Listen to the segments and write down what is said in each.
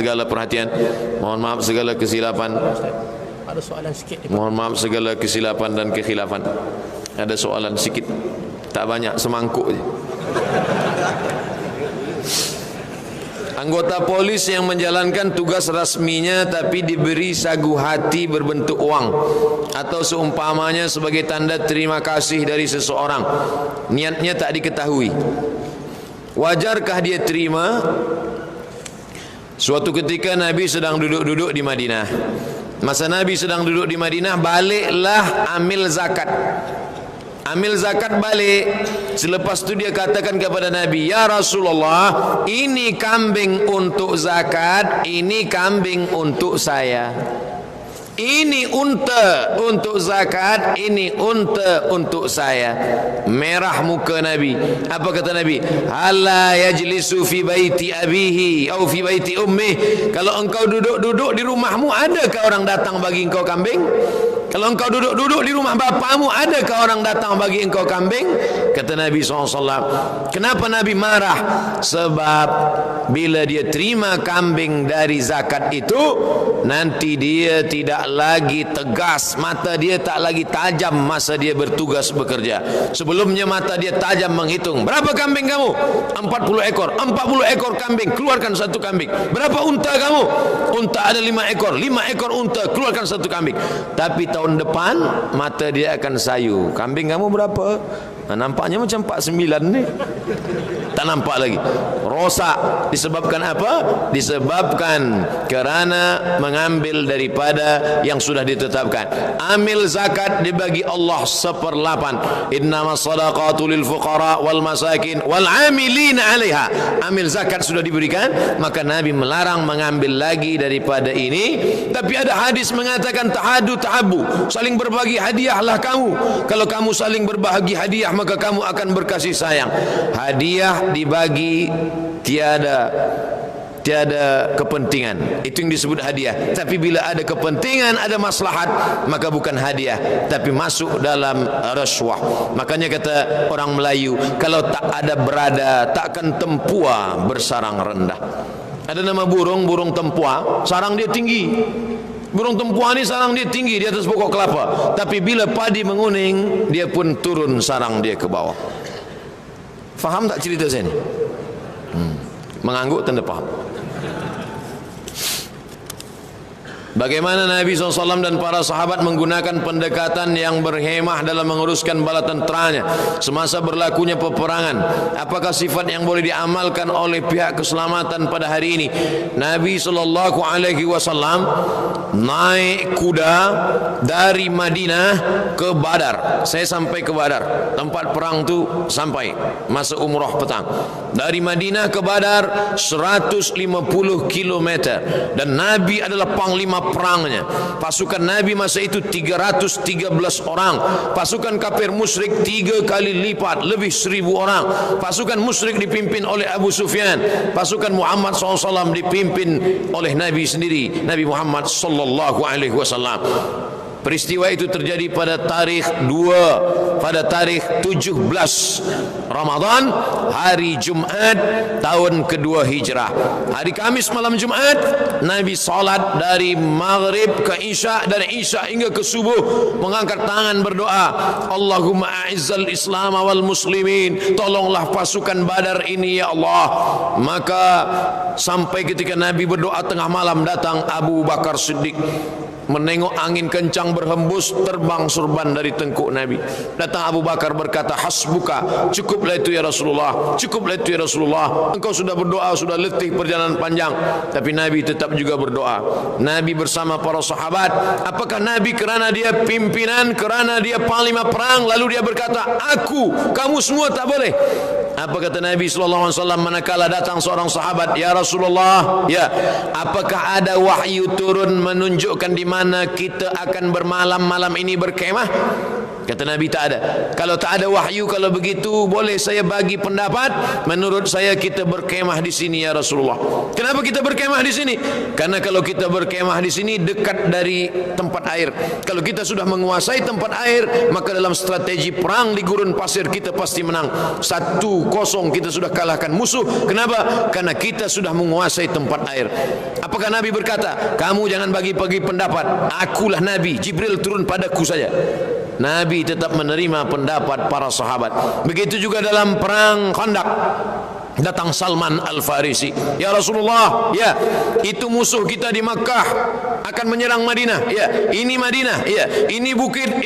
segala perhatian. Mohon maaf segala kesilapan. Ada soalan sikit. Mohon maaf segala kesilapan dan kekhilafan. Ada soalan sikit, tak banyak, semangkuk je. Anggota polis yang menjalankan tugas rasminya tapi diberi sagu hati berbentuk wang atau seumpamanya sebagai tanda terima kasih dari seseorang, niatnya tak diketahui, wajarkah dia terima? Suatu ketika Nabi sedang duduk-duduk di Madinah. Masa Nabi sedang duduk di Madinah, baliklah amil zakat. Amil zakat balik. Selepas itu dia katakan kepada Nabi, ya Rasulullah, ini kambing untuk zakat, ini kambing untuk saya. Ini unta untuk zakat, ini unta untuk saya. Merah muka Nabi. Apa kata Nabi? Alla yajlisu fi baiti abihi atau fi baiti ummih. Kalau engkau duduk-duduk di rumahmu, adakah orang datang bagi engkau kambing? Kalau engkau duduk-duduk di rumah bapamu, adakah orang datang bagi engkau kambing? Kata Nabi SAW. Kenapa Nabi marah? Sebab bila dia terima kambing dari zakat itu, nanti dia tidak lagi tegas, mata dia tak lagi tajam masa dia bertugas bekerja. Sebelumnya mata dia tajam menghitung, berapa kambing kamu? 40 ekor. 40 ekor kambing, keluarkan satu kambing. Berapa unta kamu? Unta ada 5 ekor. 5 ekor unta, keluarkan satu kambing. Tapi tahun depan mata dia akan sayu. Kambing kamu berapa? Nampaknya macam 49 ni. Tak nampak lagi. Rosak. Disebabkan apa? Disebabkan kerana mengambil daripada yang sudah ditetapkan. Amil zakat dibagi Allah 1/8. Innamas sadaqatu lil fuqara wal masakin wal amilin 'alaiha. Amil zakat sudah diberikan, maka Nabi melarang mengambil lagi daripada ini. Tapi ada hadis mengatakan tahadu tahabu, saling berbagi hadiahlah kamu. Kalau kamu saling berbagi hadiah, maka kamu akan berkasih sayang. Hadiah dibagi tiada kepentingan, itu yang disebut hadiah. Tapi bila ada kepentingan, ada maslahat, maka bukan hadiah, tapi masuk dalam rasuah. Makanya kata orang Melayu, kalau tak ada berada, takkan tempua bersarang rendah. Ada nama burung tempua, sarang dia tinggi. Burung tempua ni sarang dia tinggi di atas pokok kelapa, tapi bila padi menguning, dia pun turun sarang dia ke bawah. Faham tak cerita saya ni? Mengangguk tanda faham. Bagaimana Nabi SAW dan para sahabat menggunakan pendekatan yang berhemah dalam menguruskan bala tenteranya semasa berlakunya peperangan? Apakah sifat yang boleh diamalkan oleh pihak keselamatan pada hari ini? Nabi SAW naik kuda dari Madinah ke Badar. Saya sampai ke Badar, tempat perang tu sampai masa umrah petang. Dari Madinah ke Badar 150 km, dan Nabi adalah panglima perangnya. Pasukan Nabi masa itu 313 orang. Pasukan kafir musyrik 3 kali lipat, lebih 1000 orang. Pasukan musyrik dipimpin oleh Abu Sufyan. Pasukan Muhammad SAW dipimpin oleh Nabi sendiri, Nabi Muhammad sallallahu alaihi wasallam. Peristiwa itu terjadi pada tarikh 17 Ramadan, hari Jumaat tahun kedua Hijrah. Hari Kamis malam Jumaat, Nabi salat dari Maghrib ke Isya, dan Isya hingga ke subuh mengangkat tangan berdoa, Allahumma a'izzal Islam wal muslimin, tolonglah pasukan Badar ini ya Allah. Maka sampai ketika Nabi berdoa tengah malam, datang Abu Bakar Siddiq, menengok angin kencang berhembus, terbang surban dari tengkuk Nabi. Datang Abu Bakar berkata, hasbuka, cukuplah itu ya Rasulullah, cukuplah itu ya Rasulullah, engkau sudah berdoa, sudah letih perjalanan panjang. Tapi Nabi tetap juga berdoa. Nabi bersama para sahabat. Apakah Nabi kerana dia pimpinan, kerana dia panglima perang, lalu dia berkata, aku, kamu semua tak boleh? Apa kata Nabi SAW manakala datang seorang sahabat, ya Rasulullah, ya, apakah ada wahyu turun menunjukkan di mana kita akan bermalam malam ini berkemah? Kata Nabi, tak ada. Kalau tak ada wahyu, kalau begitu boleh saya bagi pendapat. Menurut saya kita berkemah di sini ya Rasulullah. Kenapa kita berkemah di sini? Karena kalau kita berkemah di sini dekat dari tempat air. Kalau kita sudah menguasai tempat air, maka dalam strategi perang di gurun pasir kita pasti menang. 1-0 kita sudah kalahkan musuh. Kenapa? Karena kita sudah menguasai tempat air. Apakah Nabi berkata, kamu jangan bagi-bagi pendapat, akulah Nabi, Jibril turun padaku saja? Nabi tetap menerima pendapat para sahabat. Begitu juga dalam perang Khandaq. Datang Salman Al-Farisi, ya Rasulullah, ya, itu musuh kita di Makkah akan menyerang Madinah. Ya, ini Madinah, ya, ini bukit,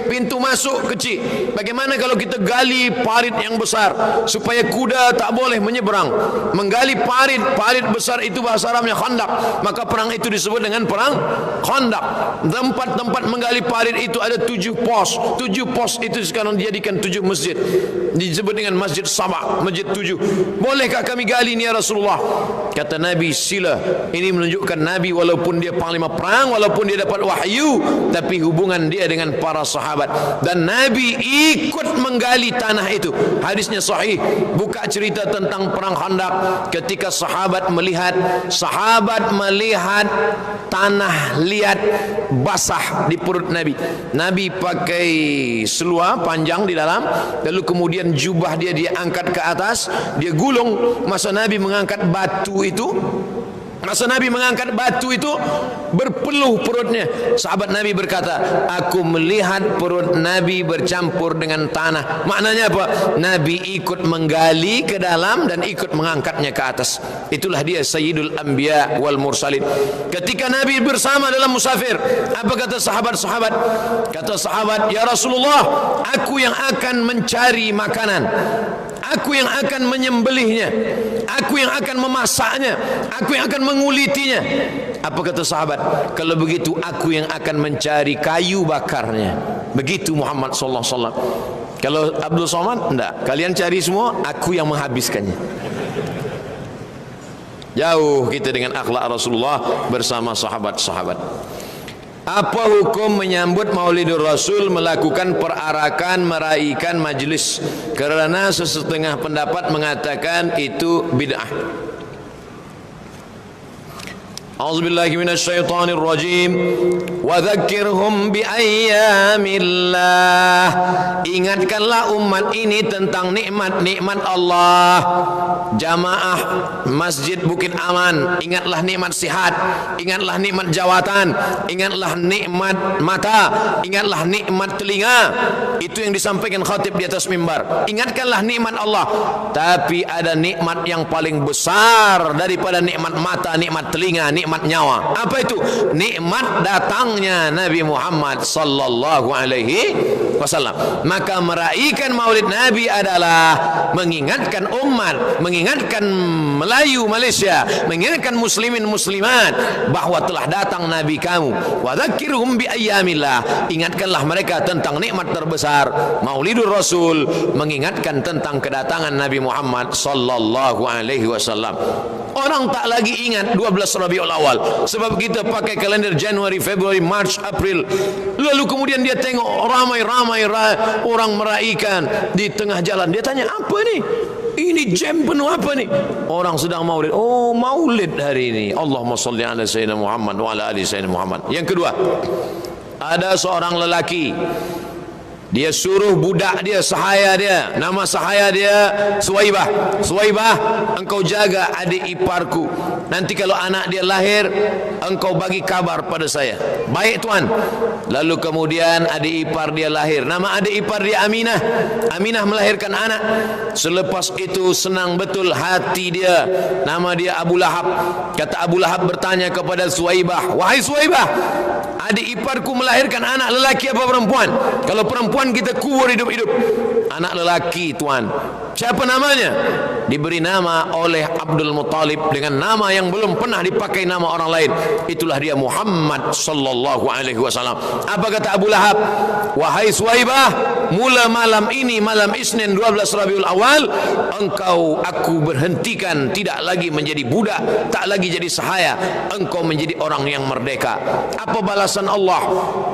pintu masuk kecil. Bagaimana kalau kita gali parit yang besar supaya kuda tak boleh menyeberang? Menggali parit besar itu bahasa Arabnya Khandaq. Maka perang itu disebut dengan perang Khandaq. Tempat-tempat menggali parit itu ada 7 pos. 7 pos itu sekarang dijadikan 7 masjid. Disebut dengan Masjid Sabah, Masjid 7. Bolehkah kami gali ini ya Rasulullah? Kata Nabi, sila. Ini menunjukkan Nabi walaupun dia panglima perang, walaupun dia dapat wahyu, tapi hubungan dia dengan para sahabat. Dan Nabi ikut menggali tanah itu. Hadisnya sahih. Buka cerita tentang perang Khandaq. Ketika sahabat melihat tanah liat basah di perut Nabi. Nabi pakai seluar panjang di dalam, lalu kemudian jubah dia angkat ke atas, dia gulung. Masa Nabi mengangkat batu itu, berpeluh perutnya. Sahabat Nabi berkata, aku melihat perut Nabi bercampur dengan tanah. Maknanya apa? Nabi ikut menggali ke dalam dan ikut mengangkatnya ke atas. Itulah dia Sayyidul Anbiya wal Mursalin. Ketika Nabi bersama dalam musafir, apa kata sahabat-sahabat? Kata sahabat, ya Rasulullah, aku yang akan mencari makanan, aku yang akan menyembelihnya, aku yang akan memasaknya, aku yang akan mengulitinya. Apa kata sahabat? Kalau begitu aku yang akan mencari kayu bakarnya. Begitu Muhammad sallallahu alaihi wasallam. Kalau Abdul Somad, enggak, kalian cari semua, aku yang menghabiskannya. Jauh kita dengan akhlak Rasulullah bersama sahabat-sahabat. Apa hukum menyambut Maulidur Rasul, melakukan perarakan, meraihkan majlis? Kerana sesetengah pendapat mengatakan itu bid'ah. A'udzubillahi minasyaitonir rajim. Wa dzakirhum bi ayyamillah. Ingatkanlah umat ini tentang nikmat-nikmat Allah. Jamaah Masjid Bukit Aman, ingatlah nikmat sihat, ingatlah nikmat jawatan, ingatlah nikmat mata, ingatlah nikmat telinga. Itu yang disampaikan khatib di atas mimbar. Ingatkanlah nikmat Allah. Tapi ada nikmat yang paling besar daripada nikmat mata, nikmat telinga, nikmat nyawa. Apa itu? Nikmat datangnya Nabi Muhammad sallallahu alaihi wasallam. Maka meraihkan Maulid Nabi adalah mengingatkan umat, mengingatkan Melayu Malaysia, mengingatkan muslimin muslimat bahawa telah datang Nabi kamu. Wa dzakirhum bi ayyamillah. Ingatkanlah mereka tentang nikmat terbesar Maulidur Rasul, mengingatkan tentang kedatangan Nabi Muhammad sallallahu alaihi wasallam. Orang tak lagi ingat 12 Rabiul Awal sebab kita pakai kalender Januari, Februari, March, April. Lalu kemudian dia tengok ramai-ramai orang meraihkan di tengah jalan. Dia tanya, apa ni? Ini jam penuh apa ni? Orang sedang maulid. Oh, maulid hari ini. Allahumma salli ala Sayyidina Muhammad wa ala ali Sayyidina Muhammad. Yang kedua, ada seorang lelaki, dia suruh budak dia, sahaya dia, nama sahaya dia Suwaibah. Suwaibah, engkau jaga adik iparku. Nanti kalau anak dia lahir, engkau bagi kabar pada saya. Baik tuan. Lalu kemudian adik ipar dia lahir. Nama adik ipar dia Aminah. Aminah melahirkan anak. Selepas itu senang betul hati dia. Nama dia Abu Lahab. Kata Abu Lahab bertanya kepada Suwaibah, wahai Suwaibah, adik iparku melahirkan anak lelaki apa perempuan? Kalau perempuan kita kubur hidup-hidup. Anak lelaki tuan. Siapa namanya? diberi nama oleh Abdul Muttalib dengan nama yang belum pernah dipakai nama orang lain. Itulah dia Muhammad sallallahu alaihi wasallam. Apa kata Abu Lahab? Wahai Suwaibah, mula malam ini, malam Isnin 12 Rabiul Awal, engkau aku berhentikan tidak lagi menjadi budak, tak lagi jadi sahaya, engkau menjadi orang yang merdeka. Apa balasan Allah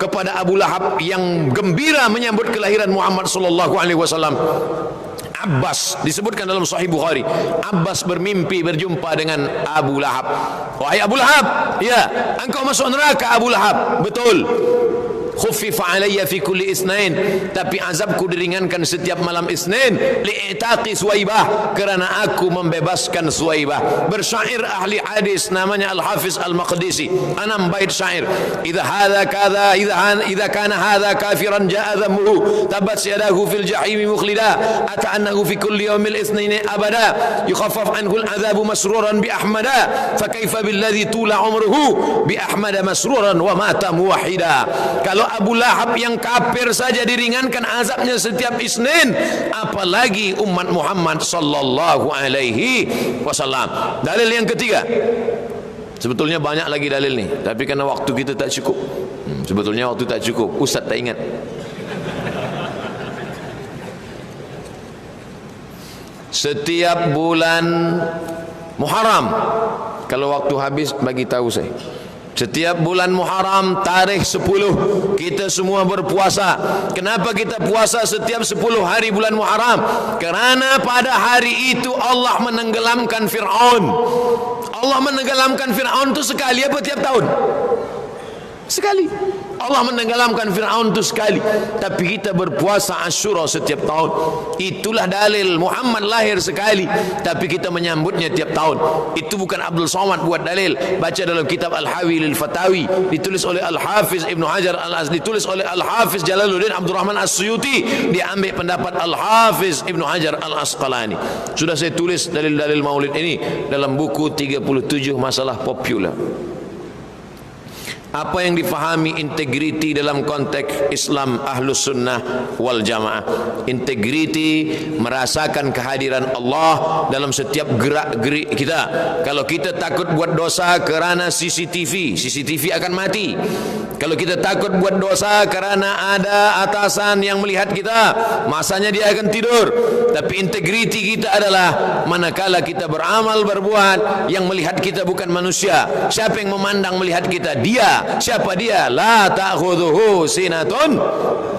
kepada Abu Lahab yang gembira menyambut kelahiran Muhammad sallallahu alaihi wasallam? Abbas, disebutkan dalam Sahih Bukhari, Abbas bermimpi berjumpa dengan Abu Lahab. Wahai Abu Lahab, ya, engkau masuk neraka Abu Lahab. Betul. Khuffifa alayya fi kulli isnain, tapi azabku diringankan setiap malam Isnin, li'itaqi Suwaibah, kerana aku membebaskan Suwaibah. Bersyair ahli hadis namanya Al-Hafiz Al-Maqdisi, 6 bait syair. Idza hadza kadza idza kana hadza kafiran jaa dhammuhu tabat yadahu fil jahim mukhlida ata annahu fi kulli yawmil isnain abada yukhaffaf anhu al-'adhabu masruran bi ahmada fa kaifa billadhi tula umruhu bi ahmada masruran wa mata muwahhida. Kalau Abu Lahab yang kafir saja diringankan azabnya setiap Isnin, apalagi umat Muhammad sallallahu alaihi wasallam. Dalil yang ketiga. Sebetulnya banyak lagi dalil nih, tapi karena waktu kita tak cukup. Sebetulnya waktu tak cukup, Ustaz tak ingat. Setiap bulan Muharram, kalau waktu habis bagi tahu saya. Setiap bulan Muharram tarikh 10 kita semua berpuasa. Kenapa kita puasa setiap 10 hari bulan Muharram? Kerana pada hari itu Allah menenggelamkan Fir'aun. Allah menenggelamkan Fir'aun itu sekali apa tiap tahun? Sekali. Allah menenggelamkan Fir'aun itu sekali. Tapi kita berpuasa Asyura setiap tahun. Itulah dalil Muhammad lahir sekali, tapi kita menyambutnya tiap tahun. Itu bukan Abdul Somad buat dalil. Baca dalam kitab Al-Hawi lil Fatawi, ditulis oleh Al-Hafiz Ibnu Hajar Al-Asqalani, ditulis oleh Al-Hafiz Jalaluddin Abdul Rahman As-Suyuti. Dia ambil pendapat Al-Hafiz Ibnu Hajar Al-Asqalani. Sudah saya tulis dalil-dalil maulid ini dalam buku 37 masalah popular. Apa yang difahami integriti dalam konteks Islam Ahlus Sunnah wal Jamaah? Integriti merasakan kehadiran Allah dalam setiap gerak-gerik kita. Kalau kita takut buat dosa kerana CCTV akan mati. Kalau kita takut buat dosa kerana ada atasan yang melihat kita, masanya dia akan tidur. Tapi integriti kita adalah manakala kita beramal berbuat, yang melihat kita bukan manusia. Siapa yang memandang melihat kita? Dia. Siapa dia? La ta'khudhuhu sinatun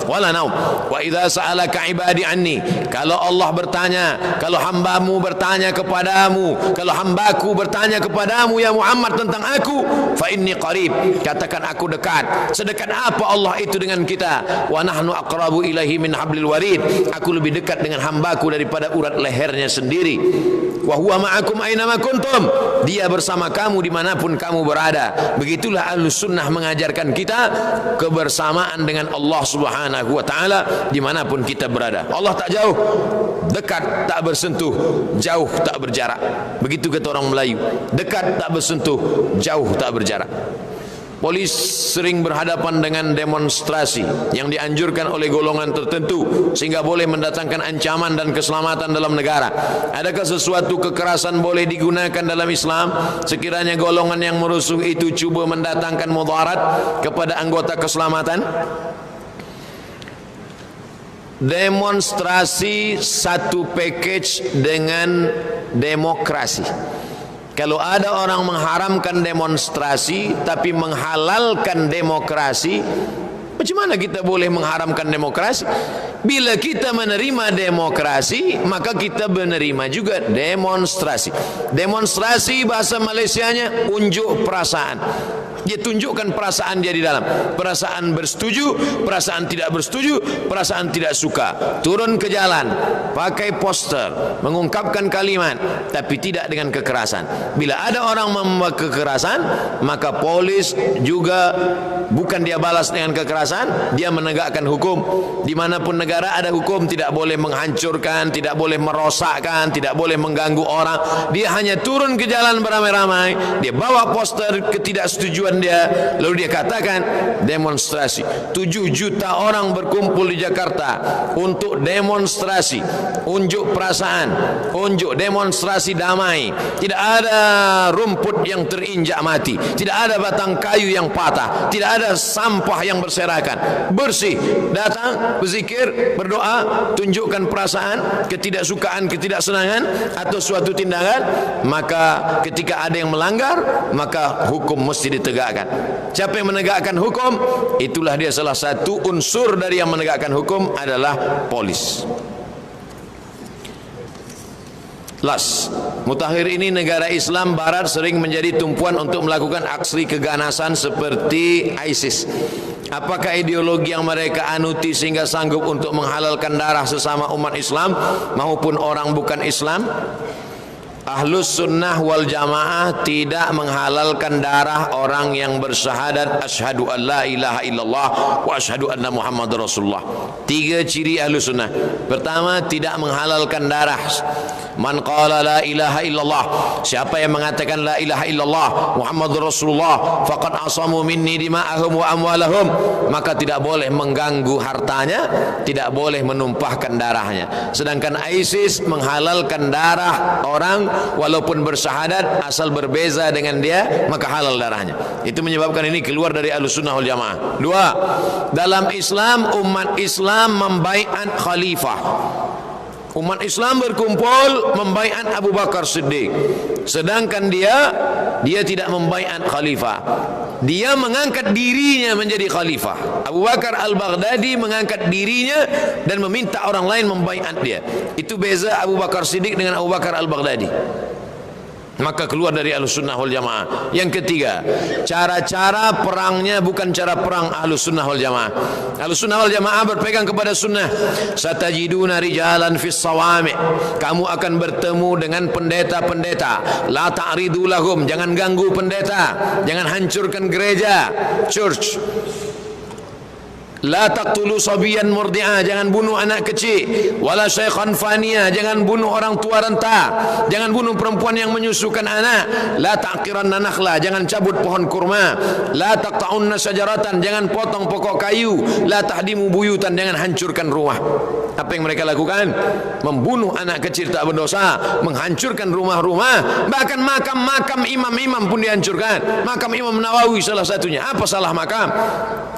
wala naum. Wa idza sa'alaka ibadi anni, kalau Allah bertanya, kalau hambamu bertanya kepadamu, kalau hambaku bertanya kepadamu ya Muhammad tentang aku, fa inni qarib, katakan aku dekat. Sedekat apa Allah itu dengan kita? Wa nahnu aqrabu ilaihi min hablil warid, aku lebih dekat dengan hambaku daripada urat lehernya sendiri. Wa huwa ma'akum aina ma kuntum, dia bersama kamu dimanapun kamu berada. Begitulah Ahlus Sunnah mengajarkan kita kebersamaan dengan Allah Subhanahu wa ta'ala dimanapun kita berada. Allah tak jauh, dekat tak bersentuh, jauh tak berjarak. Begitu kata orang Melayu, dekat tak bersentuh, jauh tak berjarak. Polis sering berhadapan dengan demonstrasi yang dianjurkan oleh golongan tertentu sehingga boleh mendatangkan ancaman dan keselamatan dalam negara. Adakah sesuatu kekerasan boleh digunakan dalam Islam sekiranya golongan yang merusuh itu cuba mendatangkan mudarat kepada anggota keselamatan? Demonstrasi satu package dengan demokrasi. Kalau ada orang mengharamkan demonstrasi tapi menghalalkan demokrasi, macam mana kita boleh mengharamkan demokrasi? Bila kita menerima demokrasi, maka kita menerima juga demonstrasi. Demonstrasi bahasa Malaysianya unjuk perasaan. Dia tunjukkan perasaan dia di dalam. Perasaan bersetuju, perasaan tidak bersetuju, perasaan tidak suka. Turun ke jalan, pakai poster, mengungkapkan kalimat, tapi tidak dengan kekerasan. Bila ada orang membuat kekerasan, maka polis juga bukan dia balas dengan kekerasan, dia menegakkan hukum. Dimanapun negara ada hukum, tidak boleh menghancurkan, tidak boleh merosakkan, tidak boleh mengganggu orang. Dia hanya turun ke jalan beramai-ramai, dia bawa poster ketidaksetujuan kewajiban dia. Lalu dia katakan demonstrasi. 7 juta orang berkumpul di Jakarta untuk demonstrasi, unjuk perasaan, unjuk demonstrasi damai. Tidak ada rumput yang terinjak mati, tidak ada batang kayu yang patah, tidak ada sampah yang berserakan. Bersih, datang berzikir, berdoa, tunjukkan perasaan, ketidaksukaan, ketidaksenangan atau suatu tindakan. Maka ketika ada yang melanggar, maka hukum mesti ditegakkan. Siapa yang menegakkan hukum, itulah dia salah satu unsur dari yang menegakkan hukum adalah polis. Las, mutakhir ini negara Islam Barat sering menjadi tumpuan untuk melakukan aksi keganasan seperti ISIS. Apakah ideologi yang mereka anuti sehingga sanggup untuk menghalalkan darah sesama umat Islam maupun orang bukan Islam? Ahlus sunnah wal jamaah tidak menghalalkan darah orang yang bersyahadat asyhadu an la ilaha illallah wa asyhadu anna muhammad rasulullah. 3 ciri ahlus sunnah. Pertama, tidak menghalalkan darah. Man qala la ilaha illallah, siapa yang mengatakan la ilaha illallah muhammadur rasulullah, faqad asamu minni dima'ahum wa amwalahum, maka tidak boleh mengganggu hartanya, tidak boleh menumpahkan darahnya. Sedangkan ISIS menghalalkan darah orang walaupun bersyahadat, asal berbeza dengan dia maka halal darahnya. Itu menyebabkan ini keluar dari Ahlussunnah wal Jamaah. 2, dalam Islam umat Islam membaiat khalifah. Umat Islam berkumpul membaiat Abu Bakar Siddiq, sedangkan dia tidak membaiat khalifah. Dia mengangkat dirinya menjadi khalifah. Abu Bakar Al-Baghdadi mengangkat dirinya dan meminta orang lain membaiat dia. Itu beza Abu Bakar Siddiq dengan Abu Bakar Al-Baghdadi. Maka keluar dari Ahlussunnah wal Jamaah. Yang ketiga, cara-cara perangnya bukan cara perang Ahlussunnah wal Jamaah. Ahlussunnah wal Jamaah berpegang kepada sunnah. Satajiduna rijalan fis sawami', kamu akan bertemu dengan pendeta-pendeta. La ta'ridu lahum, jangan ganggu pendeta, jangan hancurkan gereja, church. La taqtulu sabiyan murdi'a, jangan bunuh anak kecil. Wala syaikhan faniya, jangan bunuh orang tua renta, jangan bunuh perempuan yang menyusukan anak. La taqiranna nakhla, jangan cabut pohon kurma. La taqta'unna syajaratan, jangan potong pokok kayu. La tahdimu buyutan, jangan hancurkan rumah. Apa yang mereka lakukan? Membunuh anak kecil tak berdosa, menghancurkan rumah-rumah, bahkan makam-makam imam-imam pun dihancurkan. Makam Imam Nawawi salah satunya. Apa salah makam?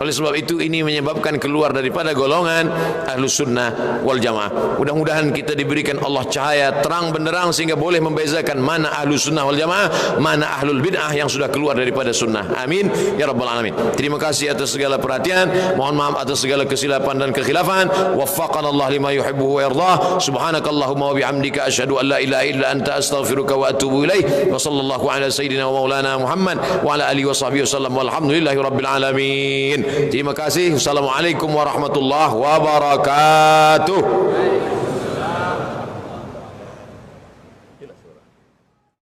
Oleh sebab itu ini menyebabkan keluar daripada golongan Ahlus Sunnah wal Jamaah. Mudah-mudahan kita diberikan Allah cahaya terang benderang sehingga boleh membezakan mana Ahlus Sunnah wal Jamaah, mana Ahlul Bid'ah yang sudah keluar daripada sunnah. Amin ya rabbal alamin. Terima kasih atas segala perhatian. Mohon maaf atas segala kesilapan dan kekhilafan. Waffaqana Allah lima yuhibbu wa yardah. Subhanakallahumma wa bihamdika asyhadu an la ilaha illa anta astaghfiruka wa atubu ilaik. Wa sallallahu ala sayyidina wa maulana Muhammad wa ala alihi wa sahbihi wasallam. Walhamdulillahi rabbil alamin. Terima kasih. Assalamualaikum warahmatullahi wabarakatuh.